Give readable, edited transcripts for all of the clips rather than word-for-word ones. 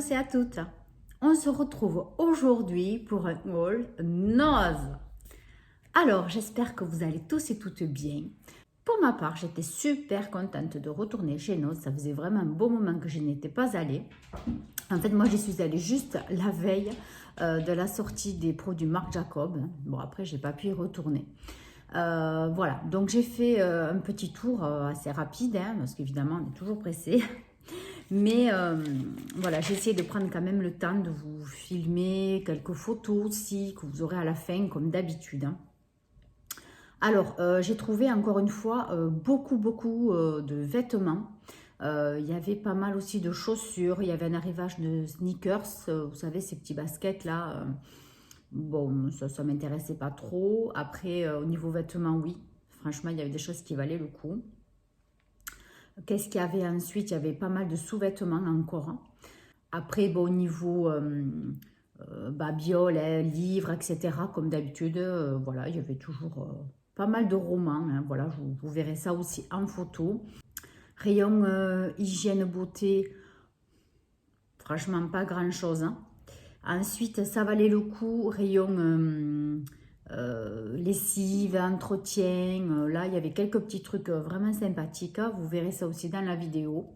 tous et à toutes. On se retrouve aujourd'hui pour un haul Nose. Alors, j'espère que vous allez tous et toutes bien. Pour ma part, j'étais super contente de retourner chez Nose. Ça faisait vraiment un beau moment que je n'étais pas allée. En fait, moi, j'y suis allée juste la veille de la sortie des produits Marc Jacob. Bon, après, j'ai pas pu y retourner. Voilà, donc j'ai fait un petit tour assez rapide, hein, parce qu'évidemment, on est toujours pressé. Mais voilà, j'ai essayé de prendre quand même le temps de vous filmer quelques photos aussi que vous aurez à la fin comme d'habitude. Hein. Alors, j'ai trouvé encore une fois beaucoup de vêtements. Il y avait pas mal aussi de chaussures. Il y avait un arrivage de sneakers. Vous savez, ces petits baskets là. Bon, ça m'intéressait pas trop. Après, au niveau vêtements, oui. Franchement, il y avait des choses qui valaient le coup. Qu'est-ce qu'il y avait ensuite? Il y avait pas mal de sous-vêtements encore. Hein. Après, bon, au niveau babiole, hein, livres, etc., comme d'habitude, voilà, il y avait toujours pas mal de romans. Hein, voilà, vous verrez ça aussi en photo. Rayon hygiène beauté, franchement, pas grand-chose. Hein. Ensuite, ça valait le coup. Rayon lessive, entretien. Là, il y avait quelques petits trucs vraiment sympathiques. Hein. Vous verrez ça aussi dans la vidéo.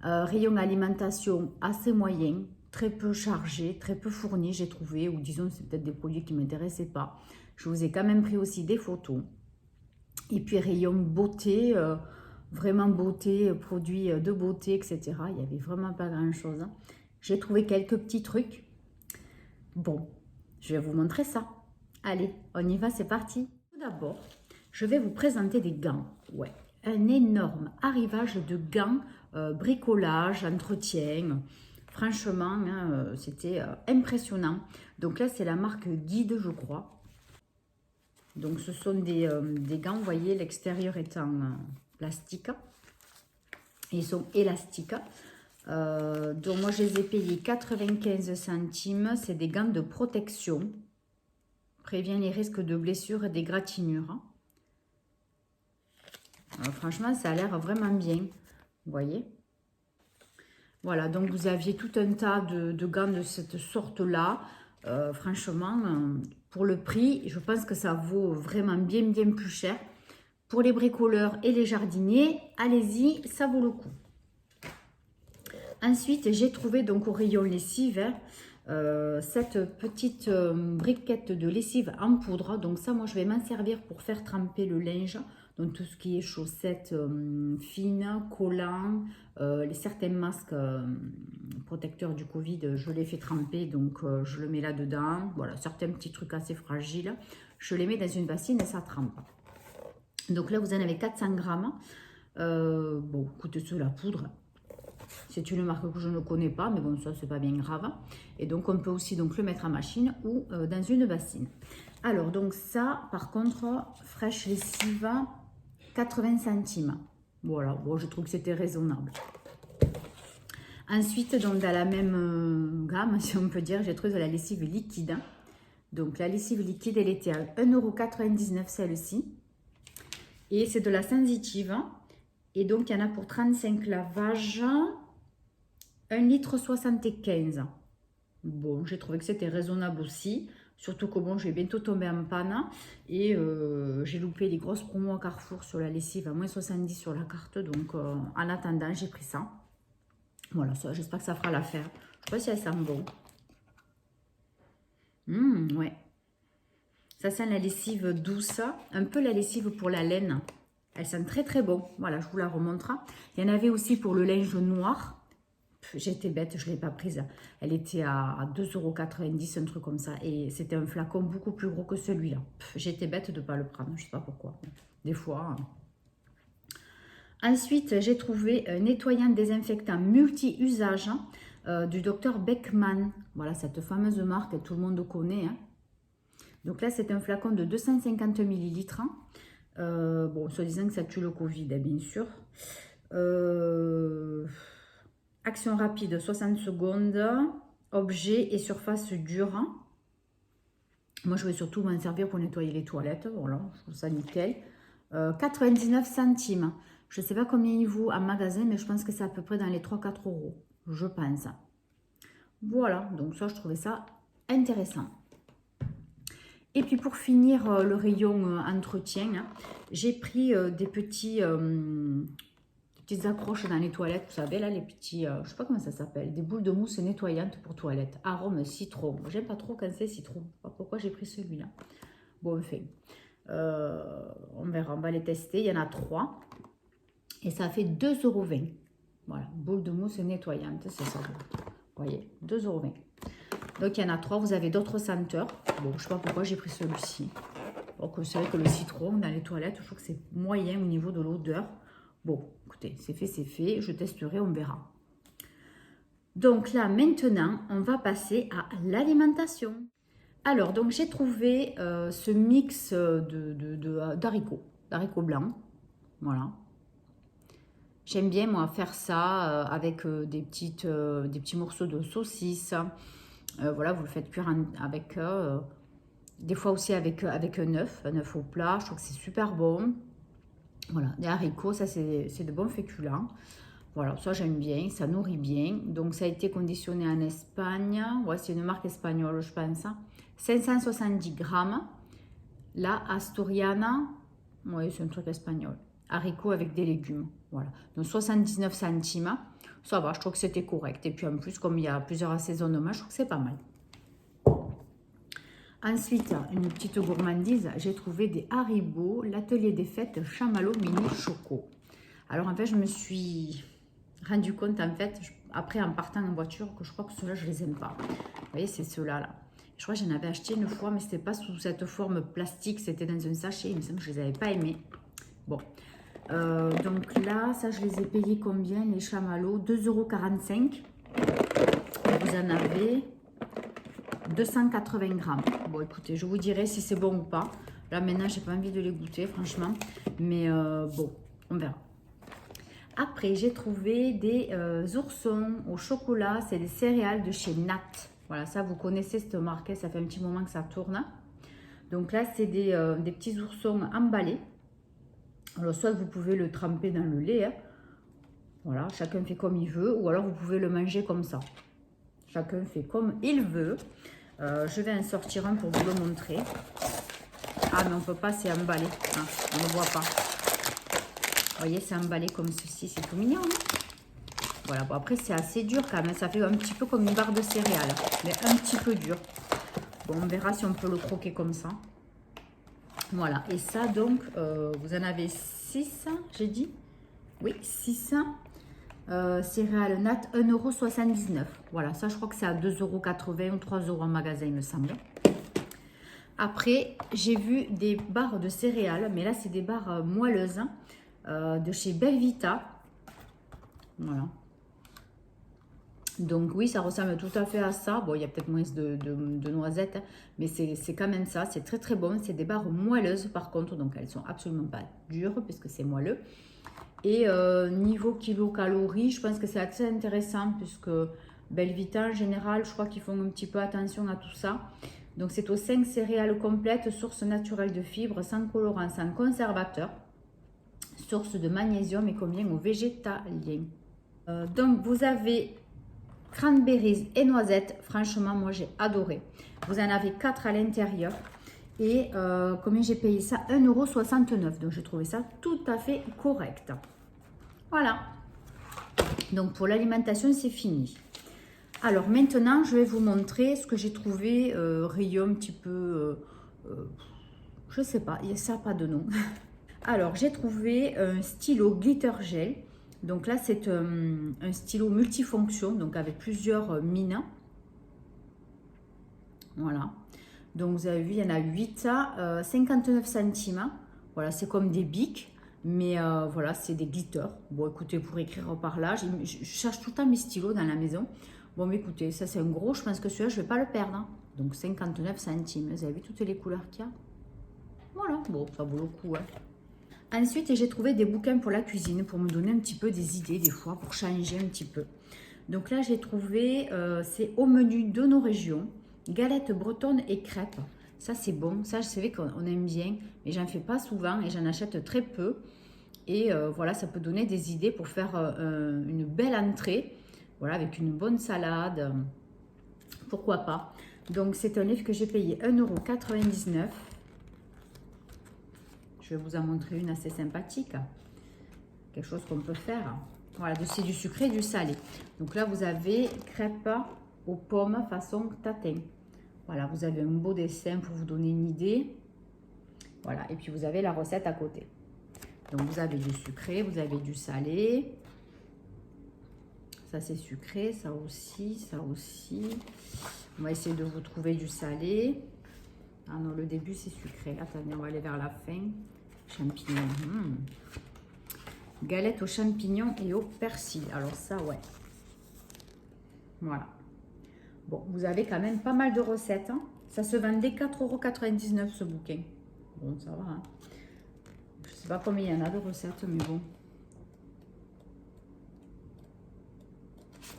Rayon alimentation assez moyen, très peu chargé, très peu fourni, j'ai trouvé. Ou disons, c'est peut-être des produits qui ne m'intéressaient pas. Je vous ai quand même pris aussi des photos. Et puis rayon beauté, vraiment beauté, produits de beauté, etc. Il n'y avait vraiment pas grand-chose. Hein. J'ai trouvé quelques petits trucs. Bon, je vais vous montrer ça. Allez, on y va, c'est parti. Tout d'abord, je vais vous présenter des gants. Ouais, un énorme arrivage de gants, bricolage, entretien. Franchement, hein, c'était impressionnant. Donc là, c'est la marque Guide, je crois. Donc ce sont des gants, vous voyez, l'extérieur est en plastique. Ils sont élastiques. Donc moi, je les ai payés 95 centimes. C'est des gants de protection. Prévient les risques de blessures et d'égratignures. Franchement, ça a l'air vraiment bien. Vous voyez? Voilà, donc vous aviez tout un tas de gants de cette sorte-là. Franchement, pour le prix, je pense que ça vaut vraiment bien plus cher. Pour les bricoleurs et les jardiniers, allez-y, ça vaut le coup. Ensuite, j'ai trouvé donc au rayon lessive, hein, cette petite briquette de lessive en poudre. Donc ça, moi, je vais m'en servir pour faire tremper le linge. Donc tout ce qui est chaussettes fines, collants, certains masques protecteurs du Covid, je les fais tremper. Donc je le mets là-dedans. Voilà, certains petits trucs assez fragiles. Je les mets dans une bassine et ça trempe. Donc là, vous en avez 400 grammes. Bon, écoutez, c'est la poudre. C'est une marque que je ne connais pas, mais bon, ça, c'est pas bien grave. Et donc, on peut aussi donc, le mettre en machine ou dans une bassine. Alors, donc ça, par contre, fraîche lessive, 80 centimes. Voilà, bon, je trouve que c'était raisonnable. Ensuite, donc, dans la même gamme, si on peut dire, j'ai trouvé de la lessive liquide. Donc, la lessive liquide, elle était à 1,99 € celle-ci. Et c'est de la sensitive. Et donc, il y en a pour 35 lavages. 1,75 litre. Bon, j'ai trouvé que c'était raisonnable aussi. Surtout que bon, je vais bientôt tomber en panne. Et j'ai loupé les grosses promos à Carrefour sur la lessive à moins 70 sur la carte. Donc, en attendant, j'ai pris ça. Voilà, ça, j'espère que ça fera l'affaire. Je sais pas si elle sent bon. Ouais. Ça sent la lessive douce. Un peu la lessive pour la laine. Elle sent très bon. Voilà, je vous la remontre. Il y en avait aussi pour le linge noir. J'étais bête, je ne l'ai pas prise. Elle était à 2,90 €, un truc comme ça. Et c'était un flacon beaucoup plus gros que celui-là. J'étais bête de ne pas le prendre, je ne sais pas pourquoi. Des fois. Ensuite, j'ai trouvé un nettoyant désinfectant multi-usage du Dr Beckmann. Voilà, cette fameuse marque que tout le monde connaît. Hein. Donc là, c'est un flacon de 250 ml. Bon, soi-disant que ça tue le Covid, bien sûr. Action rapide, 60 secondes. Objet et surface dure. Moi, je vais surtout m'en servir pour nettoyer les toilettes. Voilà, je trouve ça nickel. 99 centimes. Je ne sais pas combien il vaut en magasin, mais je pense que c'est à peu près dans les 3-4 €. Je pense. Voilà, donc ça, je trouvais ça intéressant. Et puis pour finir le rayon entretien, hein, j'ai pris des petites accroches dans les toilettes, vous savez, là, les petits, je sais pas comment ça s'appelle, des boules de mousse nettoyantes pour toilettes, arôme citron. J'aime pas trop quand c'est citron, je sais pas pourquoi j'ai pris celui-là. Bon, enfin, on verra, on va les tester. Il y en a 3 et ça fait 2,20 €. Voilà, boule de mousse nettoyante, c'est ça. Vous voyez, 2,20 €. Donc, il y en a 3. Vous avez d'autres senteurs. Bon, je ne sais pas pourquoi j'ai pris celui-ci. Donc, c'est vrai que le citron dans les toilettes, je trouve que c'est moyen au niveau de l'odeur. Bon, écoutez, c'est fait, c'est fait. Je testerai, on verra. Donc là, maintenant, on va passer à l'alimentation. Alors, donc j'ai trouvé ce mix d'haricots blancs. Voilà. J'aime bien, moi, faire ça avec des petits morceaux de saucisse. Voilà, vous le faites cuire avec, des fois aussi avec un œuf au plat. Je trouve que c'est super bon. Voilà, des haricots, ça c'est de bons féculents. Voilà, ça j'aime bien, ça nourrit bien. Donc ça a été conditionné en Espagne. Ouais, c'est une marque espagnole, je pense. 570 grammes. La Asturiana, oui, c'est un truc espagnol. Haricots avec des légumes. Voilà. Donc 79 centimes. Ça va, je trouve que c'était correct. Et puis en plus, comme il y a plusieurs assaisonnements, je trouve que c'est pas mal. Ensuite, une petite gourmandise, j'ai trouvé des Haribo, l'atelier des fêtes Chamallow Mini Choco. Alors en fait, je me suis rendu compte en fait, après en partant en voiture, que je crois que ceux-là, je les aime pas. Vous voyez, c'est ceux-là là. Je crois que j'en avais acheté une fois, mais c'était pas sous cette forme plastique, c'était dans un sachet. Il me semble que je les avais pas aimés. Bon, donc là, ça, je les ai payés combien les chamallows? 2,45 €. Vous en avez 280 grammes. Bon, écoutez, je vous dirai si c'est bon ou pas. Là, maintenant, j'ai pas envie de les goûter, franchement. Mais bon, on verra. Après, j'ai trouvé des oursons au chocolat. C'est des céréales de chez Nat. Voilà, ça, vous connaissez cette marque. Ça fait un petit moment que ça tourne. Donc là, c'est des petits oursons emballés. Alors, soit vous pouvez le tremper dans le lait. Hein. Voilà, chacun fait comme il veut. Ou alors, vous pouvez le manger comme ça. Chacun fait comme il veut. Je vais en sortir un pour vous le montrer. Ah, mais on ne peut pas, c'est emballé. Hein, on ne le voit pas. Vous voyez, c'est emballé comme ceci. C'est tout mignon. Hein. Voilà, bon, après, c'est assez dur quand même. Ça fait un petit peu comme une barre de céréales. Mais un petit peu dur. Bon, on verra si on peut le croquer comme ça. Voilà. Et ça, donc, vous en avez 6, j'ai dit. Oui, 6. Céréales nat, 1,79 €. Voilà, ça, je crois que c'est à 2,80 € ou 3 € en magasin, il me semble. Après, j'ai vu des barres de céréales, mais là, c'est des barres moelleuses de chez Belvita. Voilà. Donc oui, ça ressemble tout à fait à ça. Bon, il y a peut-être moins de noisettes, hein, mais c'est quand même ça. C'est très très bon. C'est des barres moelleuses par contre, donc elles sont absolument pas dures puisque c'est moelleux. Et niveau kilocalories, je pense que c'est assez intéressant puisque Belvita en général, je crois qu'ils font un petit peu attention à tout ça. Donc c'est aux 5 céréales complètes, source naturelle de fibres, sans colorant, sans conservateur, source de magnésium et convient aux végétaliens. Donc vous avez cranberries et noisettes, franchement moi j'ai adoré. Vous en avez 4 à l'intérieur. Et combien j'ai payé ça? 1,69 €. Donc j'ai trouvé ça tout à fait correct. Voilà. Donc pour l'alimentation, c'est fini. Alors maintenant, je vais vous montrer ce que j'ai trouvé rayon un petit peu... je sais pas, ça n'a pas de nom. Alors j'ai trouvé un stylo glitter gel. Donc là, c'est un stylo multifonction, donc avec plusieurs mines. Voilà. Donc vous avez vu, il y en a 8 à 59 centimes. Voilà, c'est comme des bics, mais voilà, c'est des glitters. Bon, écoutez, pour écrire par là, je cherche tout le temps mes stylos dans la maison. Bon, mais écoutez, ça c'est un gros, je pense que celui-là, je ne vais pas le perdre. Hein. Donc 59 centimes. Vous avez vu toutes les couleurs qu'il y a? Voilà, bon, ça vaut le coup. Hein. Ensuite, j'ai trouvé des bouquins pour la cuisine, pour me donner un petit peu des idées, des fois, pour changer un petit peu. Donc là, j'ai trouvé, c'est au menu de nos régions. Galettes bretonnes et crêpes. Ça, c'est bon. Ça, je savais qu'on aime bien, mais j'en fais pas souvent et j'en achète très peu. Et voilà, ça peut donner des idées pour faire une belle entrée. Voilà, avec une bonne salade. pourquoi pas. Donc c'est un livre que j'ai payé 1,99 €. Je vais vous en montrer une assez sympathique. Quelque chose qu'on peut faire. Voilà, c'est du sucré et du salé. Donc là, vous avez crêpes aux pommes façon tatin. Voilà, vous avez un beau dessin pour vous donner une idée. Voilà, et puis vous avez la recette à côté. Donc vous avez du sucré, vous avez du salé. Ça c'est sucré, ça aussi, ça aussi. On va essayer de vous trouver du salé. Ah non, le début c'est sucré. Attendez, on va aller vers la fin. Champignons. Galette aux champignons et au persil. Alors ça, ouais. Voilà. Bon, vous avez quand même pas mal de recettes. Hein. Ça se vendait 4,99 € ce bouquin. Bon, ça va. Hein. Je ne sais pas combien il y en a de recettes, mais bon.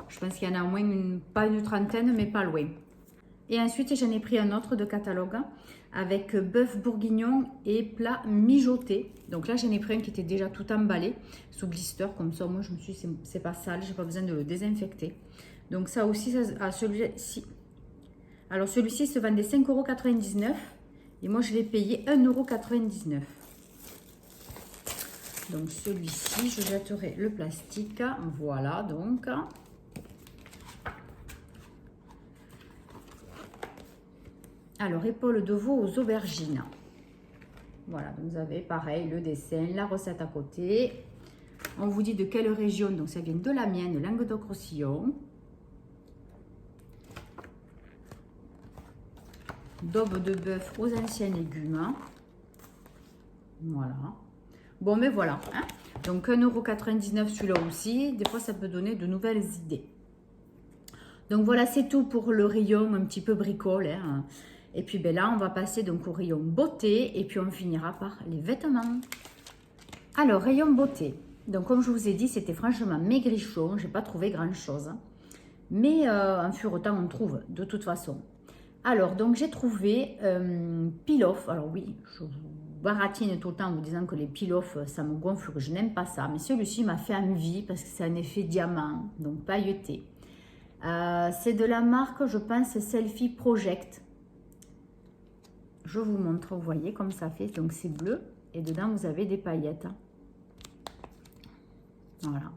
Je pense qu'il y en a au moins, pas une trentaine, mais pas loin. Et ensuite, j'en ai pris un autre de catalogue avec bœuf bourguignon et plat mijoté. Donc là, j'en ai pris un qui était déjà tout emballé sous blister. Comme ça, moi, je me suis dit, c'est pas sale, j'ai pas besoin de le désinfecter. Donc ça aussi, celui-ci. Alors celui-ci se vendait 5,99 € et moi, je l'ai payé 1,99 €. Donc celui-ci, je jetterai le plastique. Voilà, donc. Alors, épaules de veau aux aubergines. Voilà, donc vous avez pareil le dessin, la recette à côté. On vous dit de quelle région, donc ça vient de la mienne, Languedoc-Roussillon. Daube de bœuf aux anciens légumes. Voilà. Bon, mais voilà. Hein. Donc 1,99 € celui-là aussi. Des fois, ça peut donner de nouvelles idées. Donc voilà, c'est tout pour le rayon un petit peu bricole. Hein. Et puis ben là, on va passer donc au rayon beauté et puis on finira par les vêtements. Alors, rayon beauté. Donc comme je vous ai dit, c'était franchement maigrichon. Je n'ai pas trouvé grand-chose. Mais en fur et à temps, on trouve de toute façon. Alors, donc j'ai trouvé peel-off. Alors oui, je vous baratine tout le temps en vous disant que les peel-off, ça me gonfle, que je n'aime pas ça. Mais celui-ci m'a fait envie parce que c'est un effet diamant, donc pailleté. C'est de la marque, je pense, Selfie Project. Je vous montre, vous voyez comme ça fait. Donc c'est bleu et dedans vous avez des paillettes. Voilà.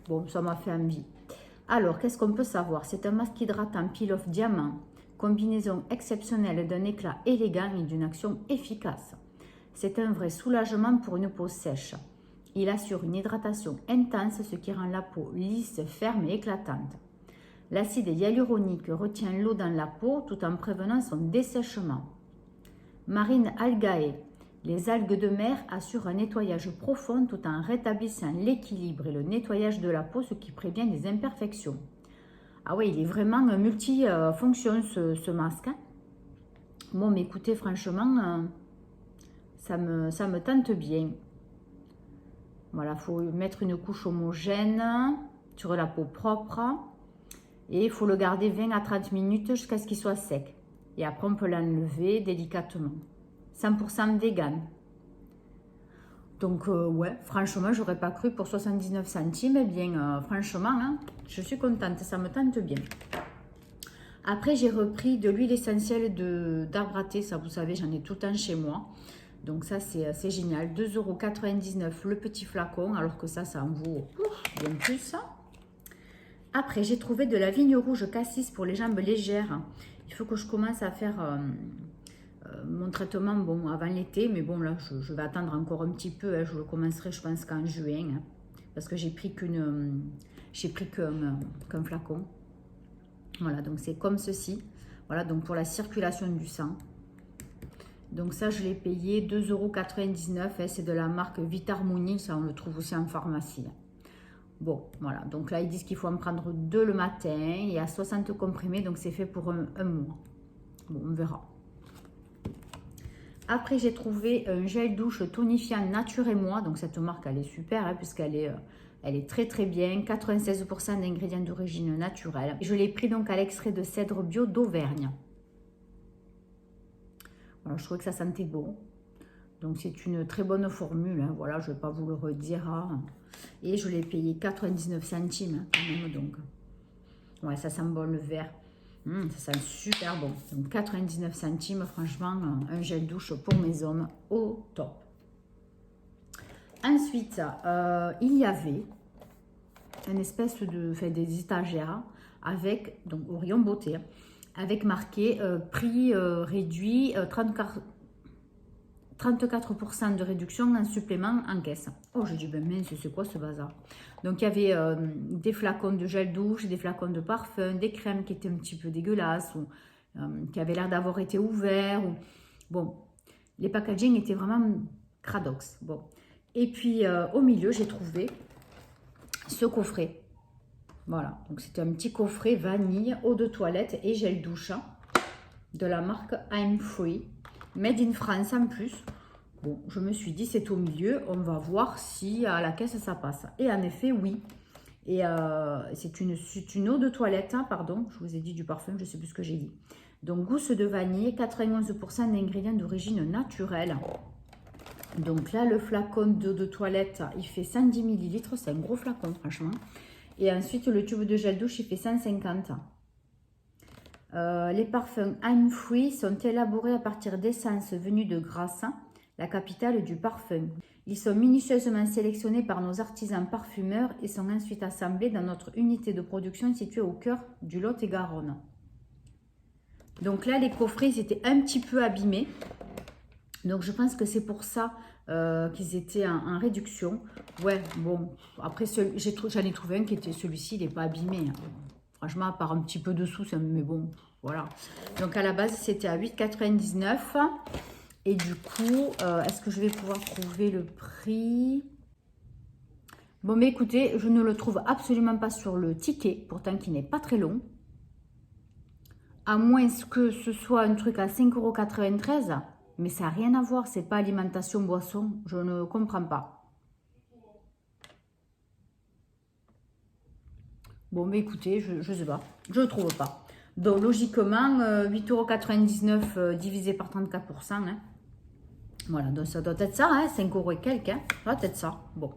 Bon, ça m'a fait envie. Alors, qu'est-ce qu'on peut savoir? C'est un masque hydratant peel-off diamant. Combinaison exceptionnelle d'un éclat élégant et d'une action efficace. C'est un vrai soulagement pour une peau sèche. Il assure une hydratation intense, ce qui rend la peau lisse, ferme et éclatante. L'acide hyaluronique retient l'eau dans la peau tout en prévenant son dessèchement. Marine algae. Les algues de mer assurent un nettoyage profond tout en rétablissant l'équilibre et le nettoyage de la peau, ce qui prévient des imperfections. Ah oui, il est vraiment multifonction ce masque. Hein. Bon, mais écoutez, franchement, ça me tente bien. Voilà, il faut mettre une couche homogène sur la peau propre. Et il faut le garder 20 à 30 minutes jusqu'à ce qu'il soit sec. Et après, on peut l'enlever délicatement. 100% vegan. Donc, ouais, franchement, j'aurais pas cru pour 79 centimes. Eh bien, franchement, hein, je suis contente. Ça me tente bien. Après, j'ai repris de l'huile essentielle d'arbre à thé. Ça, vous savez, j'en ai tout le temps chez moi. Donc, ça, c'est génial. 2,99 € le petit flacon. Alors que ça en vaut bien plus. Après, j'ai trouvé de la vigne rouge cassis pour les jambes légères. Il faut que je commence à faire mon traitement avant l'été. Mais bon, là, je vais attendre encore un petit peu. Hein. Je le commencerai, je pense, qu'en juin. Hein, parce que j'ai pris qu'un flacon. Voilà, donc c'est comme ceci. Voilà, donc pour la circulation du sang. Donc ça, je l'ai payé 2,99 €. Hein, c'est de la marque Vitarmony. Ça, on le trouve aussi en pharmacie. Bon, voilà. Donc là, ils disent qu'il faut en prendre 2 le matin. Il y a 60 comprimés, donc c'est fait pour un mois. Bon, on verra. Après, j'ai trouvé un gel douche tonifiant Nature et Moi. Donc cette marque, elle est super, hein, puisqu'elle est très très bien. 96% d'ingrédients d'origine naturelle. Je l'ai pris donc à l'extrait de cèdre bio d'Auvergne. Voilà, je trouvais que ça sentait bon. Donc c'est une très bonne formule, hein. Voilà, je ne vais pas vous le redire. Hein. Et je l'ai payé 99 centimes quand même, donc. Ouais, ça sent bon le vert. Ça sent super bon. Donc 99 centimes, franchement, un gel douche pour mes hommes au top. Ensuite, il y avait une espèce de, enfin, des étagères avec, donc au rayon beauté, avec marqué prix réduit, 34% de réduction en supplément en caisse. Oh, j'ai dit, ben mince, c'est quoi ce bazar? Donc, il y avait des flacons de gel douche, des flacons de parfum, des crèmes qui étaient un petit peu dégueulasses ou qui avaient l'air d'avoir été ouverts. Ou... Bon, les packaging étaient vraiment cradox. Bon. Et puis, au milieu, j'ai trouvé ce coffret. Voilà, donc c'était un petit coffret vanille, eau de toilette et gel douche de la marque I'm Free. Made in France en plus. Bon, je me suis dit, c'est au milieu. On va voir si à la caisse, ça passe. Et en effet, oui. Et c'est une eau de toilette, hein, pardon. Je vous ai dit du parfum, je ne sais plus ce que j'ai dit. Donc, gousse de vanille, 91% d'ingrédients d'origine naturelle. Donc là, le flacon d'eau de toilette, il fait 110 ml. C'est un gros flacon, franchement. Et ensuite, le tube de gel douche, il fait 150. Les parfums I'm Free sont élaborés à partir d'essences venues de Grasse, la capitale du parfum. Ils sont minutieusement sélectionnés par nos artisans parfumeurs et sont ensuite assemblés dans notre unité de production située au cœur du Lot-et-Garonne. Donc là, les coffrets, ils étaient un petit peu abîmés. Donc je pense que c'est pour ça qu'ils étaient en réduction. Ouais, bon, après, j'en ai trouvé un qui était celui-ci, il n'est pas abîmé. Hein. Franchement, à part un petit peu dessous, mais bon, voilà. Donc, à la base, c'était à 8,99 €. Et du coup, est-ce que je vais pouvoir trouver le prix? Bon, mais écoutez, je ne le trouve absolument pas sur le ticket, pourtant qui n'est pas très long. À moins que ce soit un truc à 5,93 €. Mais ça n'a rien à voir, c'est pas alimentation boisson. Je ne comprends pas. Bon, mais écoutez, je ne sais pas. Je ne trouve pas. Donc, logiquement, 8,99 € divisé par 34%. Hein. Voilà, donc ça doit être ça, hein, 5 € et quelques. Hein. Ça doit être ça. Bon.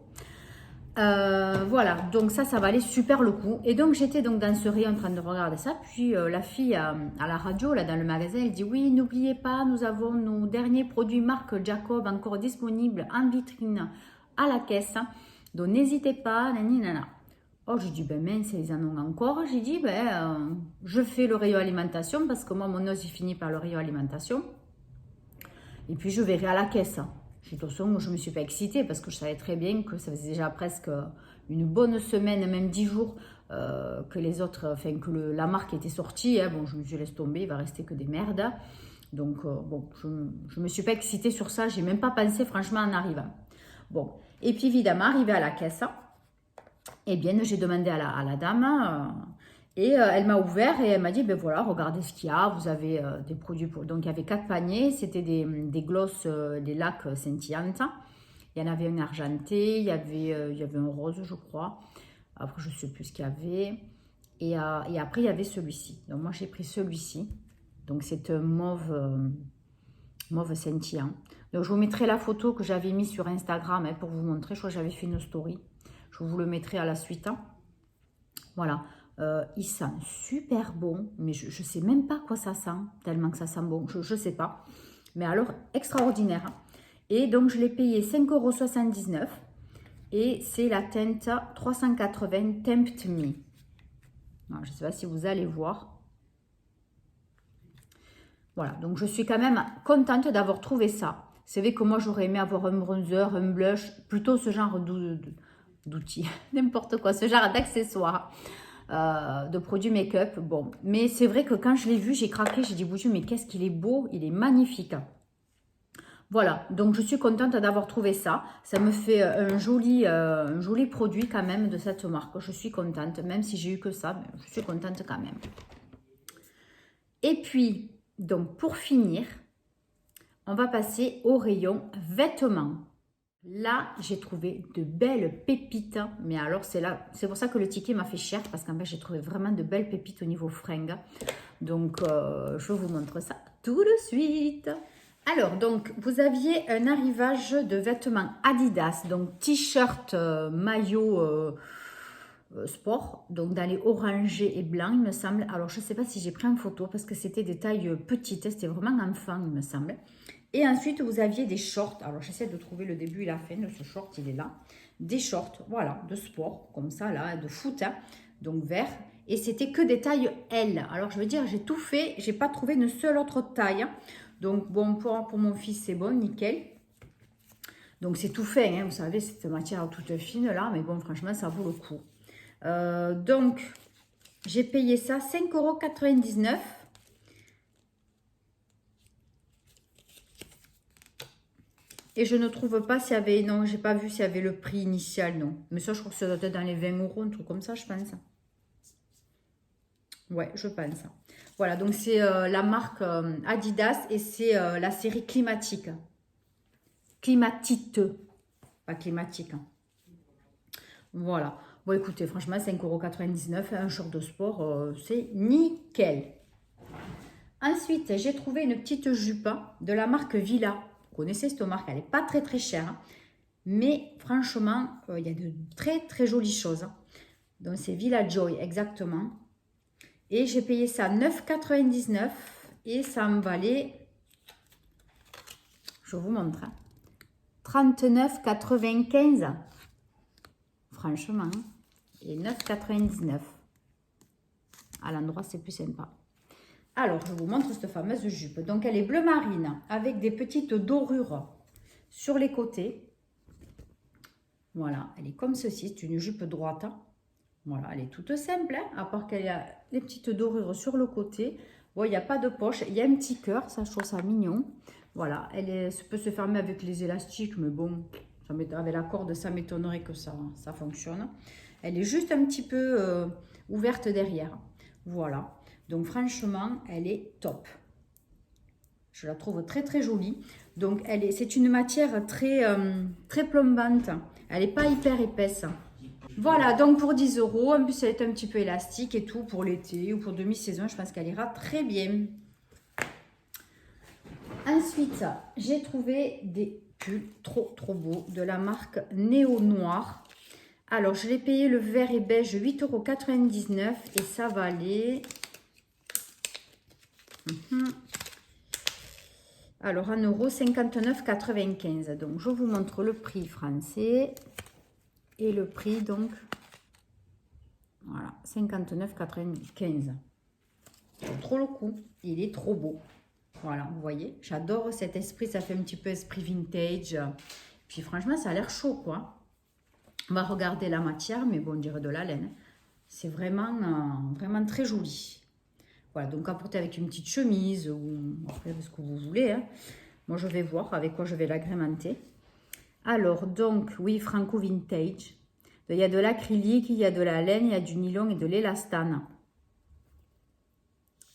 Voilà, donc ça valait super le coup. Et donc, j'étais donc dans ce rayon en train de regarder ça. Puis, la fille à la radio, là, dans le magasin, elle dit, oui, n'oubliez pas, nous avons nos derniers produits marque Jacob encore disponibles en vitrine à la caisse. Donc, n'hésitez pas, nanana. Oh, j'ai dit, ben mince, ils en ont encore. J'ai dit, ben, je fais le rayon alimentation parce que moi, mon os, il finit par le rayon alimentation. Et puis, je verrai à la caisse. De toute façon, je ne me suis pas excitée parce que je savais très bien que ça faisait déjà presque une bonne semaine, même 10 jours, que les autres, enfin, que la marque était sortie. Hein. Bon, je me suis laissé tomber, il va rester que des merdes. Donc, bon, je ne me suis pas excitée sur ça. Je n'ai même pas pensé, franchement, en arrivant. Bon, et puis, évidemment, arrivé à la caisse, eh bien, j'ai demandé à la dame et elle m'a ouvert et elle m'a dit, ben voilà, regardez ce qu'il y a, vous avez des produits pour... Donc, il y avait 4 paniers, c'était des glosses, des lacs scintillantes. Il y en avait un argenté, il y avait un rose, je crois. Après, je ne sais plus ce qu'il y avait. Et après, il y avait celui-ci. Donc, moi, j'ai pris celui-ci. Donc, c'est un mauve scintillant. Donc, je vous mettrai la photo que j'avais mise sur Instagram hein, pour vous montrer. Je crois que j'avais fait une story. Je vous le mettrai à la suite. Hein. Voilà. Il sent super bon, mais je ne sais même pas quoi ça sent, tellement que ça sent bon. Je ne sais pas. Mais alors, extraordinaire. Et donc, je l'ai payé 5,79 € et c'est la teinte 380 Tempt Me. Alors, je ne sais pas si vous allez voir. Voilà, donc je suis quand même contente d'avoir trouvé ça. C'est vrai que moi, j'aurais aimé avoir un bronzer, un blush, plutôt ce genre d'outils, n'importe quoi, ce genre d'accessoires, de produits make-up. Bon, mais c'est vrai que quand je l'ai vu, j'ai craqué, j'ai dit, bouge, mais qu'est-ce qu'il est beau, il est magnifique. Voilà, donc je suis contente d'avoir trouvé ça. Ça me fait un joli produit quand même de cette marque. Je suis contente, même si j'ai eu que ça, mais je suis contente quand même. Et puis, donc pour finir, on va passer au rayon vêtements. Là, j'ai trouvé de belles pépites, mais alors c'est pour ça que le ticket m'a fait cher, parce qu'en fait, j'ai trouvé vraiment de belles pépites au niveau fringues. Donc, je vous montre ça tout de suite. Alors, donc, vous aviez un arrivage de vêtements Adidas, donc t-shirt, maillot, sport, donc dans les orangés et blancs, il me semble. Alors, je ne sais pas si j'ai pris en photo parce que c'était des tailles petites, c'était vraiment enfant, il me semble. Et ensuite, vous aviez des shorts. Alors, j'essaie de trouver le début et la fin de ce short, il est là. Des shorts, voilà, de sport, comme ça, là, de foot, hein, donc vert. Et c'était que des tailles L. Alors, je veux dire, j'ai tout fait, j'ai pas trouvé une seule autre taille. Hein. Donc, bon, pour mon fils, c'est bon, nickel. Donc, c'est tout fait, hein, vous savez, cette matière toute fine, là. Mais bon, franchement, ça vaut le coup. Donc, j'ai payé ça 5,99 €. Et je ne trouve pas s'il y avait... Non, j'ai pas vu s'il y avait le prix initial, non. Mais ça, je crois que ça doit être dans les 20 €, un truc comme ça, je pense. Ouais, je pense. Voilà, donc c'est la marque Adidas et c'est la série climatique. Climatite, pas climatique. Hein. Voilà. Bon, écoutez, franchement, 5,99 €, un short de sport, c'est nickel. Ensuite, j'ai trouvé une petite jupe de la marque Villa. Vous connaissez cette marque, elle n'est pas très très chère. Hein. Mais franchement, il y a de très très jolies choses. Donc c'est Villa Joy, exactement. Et j'ai payé ça 9,99 € et ça me valait, je vous montre, 39,95 €. Franchement, et 9,99 €. À l'endroit, c'est plus sympa. Alors, je vous montre cette fameuse jupe. Donc, elle est bleu marine avec des petites dorures sur les côtés. Voilà, elle est comme ceci. C'est une jupe droite. Voilà, elle est toute simple, hein, à part qu'elle a des petites dorures sur le côté. Bon, il n'y a pas de poche. Il y a un petit cœur, ça, je trouve ça mignon. Voilà, elle peut se fermer avec les élastiques, mais bon, avec la corde, ça m'étonnerait que ça fonctionne. Elle est juste un petit peu ouverte derrière. Voilà. Donc franchement, elle est top. Je la trouve très très jolie. Donc c'est une matière très, très plombante. Elle n'est pas hyper épaisse. Voilà, donc pour 10 €, en plus elle est un petit peu élastique et tout pour l'été ou pour demi-saison. Je pense qu'elle ira très bien. Ensuite, j'ai trouvé des pulls trop trop beaux de la marque Néo Noir. Alors, je l'ai payé le vert et beige 8,99 € et ça valait... Alors, 1,59,95 €. Donc, je vous montre le prix français et le prix, donc, voilà, 59,95 €. Trop le coup, il est trop beau. Voilà, vous voyez, j'adore cet esprit, ça fait un petit peu esprit vintage. Puis franchement, ça a l'air chaud, quoi. On va regarder la matière, mais bon, on dirait de la laine. C'est vraiment, vraiment très joli. Voilà, donc à porter avec une petite chemise ou après ce que vous voulez. Hein. Moi, je vais voir avec quoi je vais l'agrémenter. Alors, donc, oui, Franco Vintage. Il y a de l'acrylique, il y a de la laine, il y a du nylon et de l'élastane.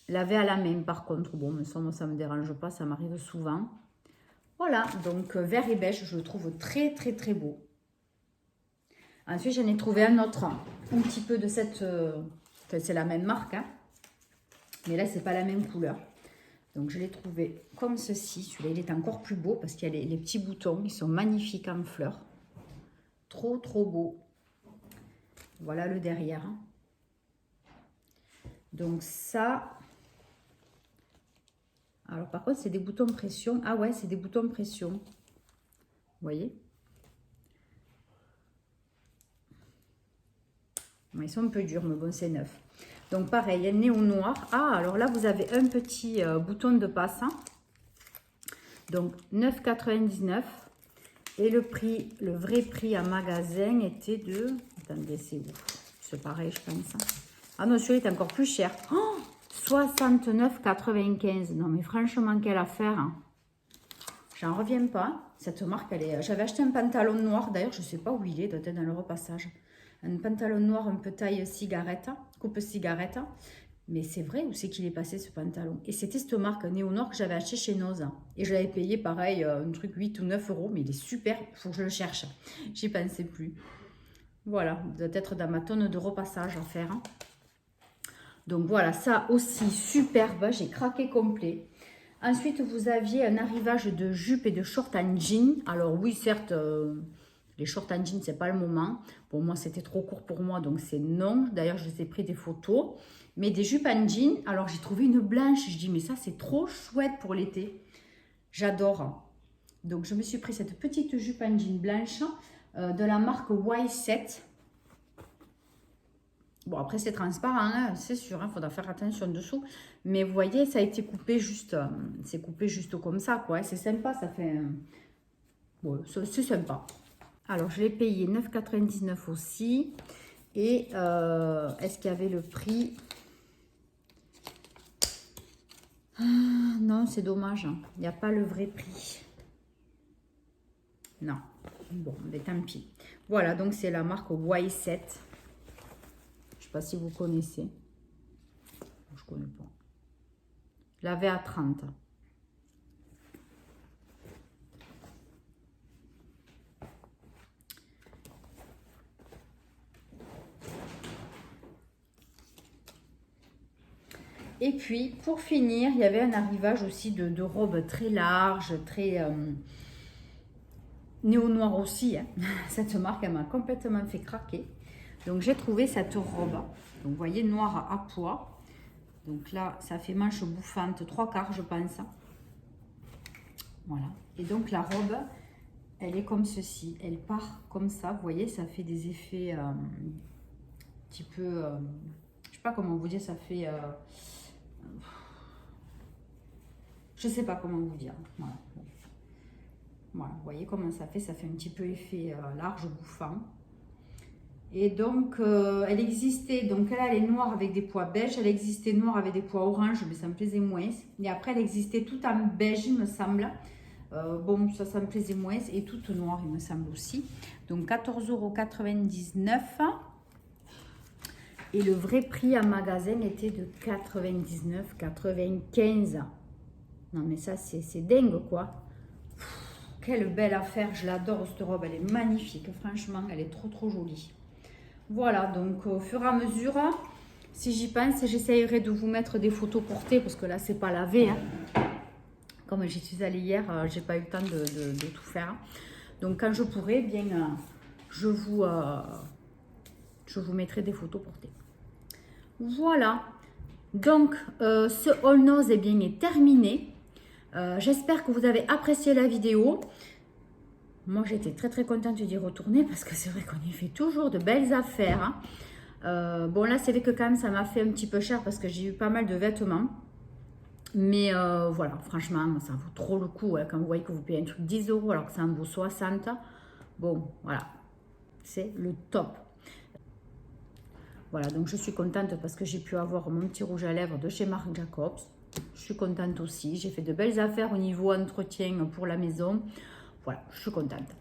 Laver à la main, par contre. Bon, mais ça, moi, ça ne me dérange pas, ça m'arrive souvent. Voilà, donc vert et beige, je le trouve très, très, très beau. Ensuite, j'en ai trouvé un autre, un petit peu de cette... Enfin, c'est la même marque, hein. Mais là, c'est pas la même couleur. Donc, je l'ai trouvé comme ceci. Celui-là, il est encore plus beau parce qu'il y a les petits boutons. Ils sont magnifiques en fleurs. Trop, trop beau. Voilà le derrière. Donc, ça... Alors, par contre, c'est des boutons pression. Ah ouais, c'est des boutons pression. Vous voyez? Bon, ils sont un peu durs, mais bon, c'est neuf. Donc, pareil, un néo noir. Ah, alors là, vous avez un petit bouton de passe. Hein. Donc, 9,99 €. Et le prix, le vrai prix en magasin était de... Attendez, c'est où? C'est pareil, je pense. Ah non, celui-là est encore plus cher. Oh, 69,95 €. Non, mais franchement, quelle affaire. Hein. J'en reviens pas. Cette marque, elle est... J'avais acheté un pantalon noir. D'ailleurs, je ne sais pas où il est. Doit être dans le repassage. Un pantalon noir un peu taille cigarette. Coupe cigarette. Mais c'est vrai, où c'est qu'il est passé ce pantalon? Et c'était cette marque Néo Noir que j'avais acheté chez Noza. Et je l'avais payé pareil, un truc 8 ou 9 €. Mais il est super. Il faut que je le cherche. J'y pensais plus. Voilà. Il doit être dans ma tonne de repassage à faire. Hein. Donc voilà, ça aussi superbe, j'ai craqué complet. Ensuite, vous aviez un arrivage de jupe et de short en jean. Alors oui, certes, Les shorts en jean, c'est pas le moment. Pour moi, c'était trop court pour moi, donc c'est non. D'ailleurs, je vous ai pris des photos. Mais des jupes en jean, alors j'ai trouvé une blanche. Je dis, mais ça, c'est trop chouette pour l'été. J'adore. Donc, je me suis pris cette petite jupe en jean blanche de la marque Y7. Bon, après, c'est transparent, hein, c'est sûr, il faudra faire attention dessous. Mais vous voyez, ça a été coupé juste, c'est coupé juste comme ça, quoi. C'est sympa, ça fait... bon, c'est sympa. Alors, je l'ai payé 9,99 aussi. Et est-ce qu'il y avait le prix? Non, c'est dommage. Hein. Il n'y a pas le vrai prix. Non. Bon, mais tant pis. Voilà, donc c'est la marque Y7. Je ne sais pas si vous connaissez. Je ne connais pas. Je l'avais à 30. Et puis, pour finir, il y avait un arrivage aussi de robes très larges, très néo-noir aussi. Hein. Cette marque, elle m'a complètement fait craquer. Donc, j'ai trouvé cette robe. Donc, vous voyez, noir à pois. Donc là, ça fait manche bouffante, 3/4, je pense. Voilà. Et donc, la robe, elle est comme ceci. Elle part comme ça. Vous voyez, ça fait des effets un petit peu... je sais pas comment vous dire, ça fait... je sais pas comment vous dire. Voilà. Voilà, vous voyez comment ça fait un petit peu effet large, bouffant. Et donc, elle existait, donc elle est noire avec des pois beige, elle existait noire avec des pois orange, mais ça me plaisait moins. Et après, elle existait tout en beige, il me semble. Bon, ça me plaisait moins. Et toute noire, il me semble aussi. Donc, 14,99 €. Et le vrai prix en magasin était de 99,95 €. Non, mais ça, c'est dingue, quoi. Quelle belle affaire, je l'adore cette robe, elle est magnifique, franchement, elle est trop jolie. Voilà, donc au fur et à mesure, si j'y pense, j'essayerai de vous mettre des photos portées, parce que là, c'est pas lavé. Hein. Comme j'y suis allée hier, j'ai pas eu le temps de tout faire. Donc quand je pourrai, bien, je vous mettrai des photos portées. Voilà, donc ce haul nose bien, est terminé. J'espère que vous avez apprécié la vidéo. Moi, j'étais très contente d'y retourner parce que c'est vrai qu'on y fait toujours de belles affaires. Hein. Bon, là, c'est vrai que quand même, ça m'a fait un petit peu cher parce que j'ai eu pas mal de vêtements. Mais voilà, franchement, ça vaut trop le coup. Hein, quand vous voyez que vous payez un truc 10 € alors que ça en vaut 60. Bon, voilà, c'est le top. Voilà, donc je suis contente parce que j'ai pu avoir mon petit rouge à lèvres de chez Marc Jacobs. Je suis contente aussi. J'ai fait de belles affaires au niveau entretien pour la maison. Voilà, je suis contente.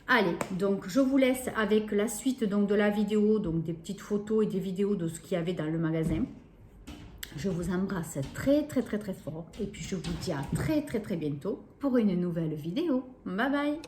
Allez, donc je vous laisse avec la suite donc, de la vidéo, donc des petites photos et des vidéos de ce qu'il y avait dans le magasin. Je vous embrasse très fort et puis je vous dis à très bientôt pour une nouvelle vidéo. Bye bye!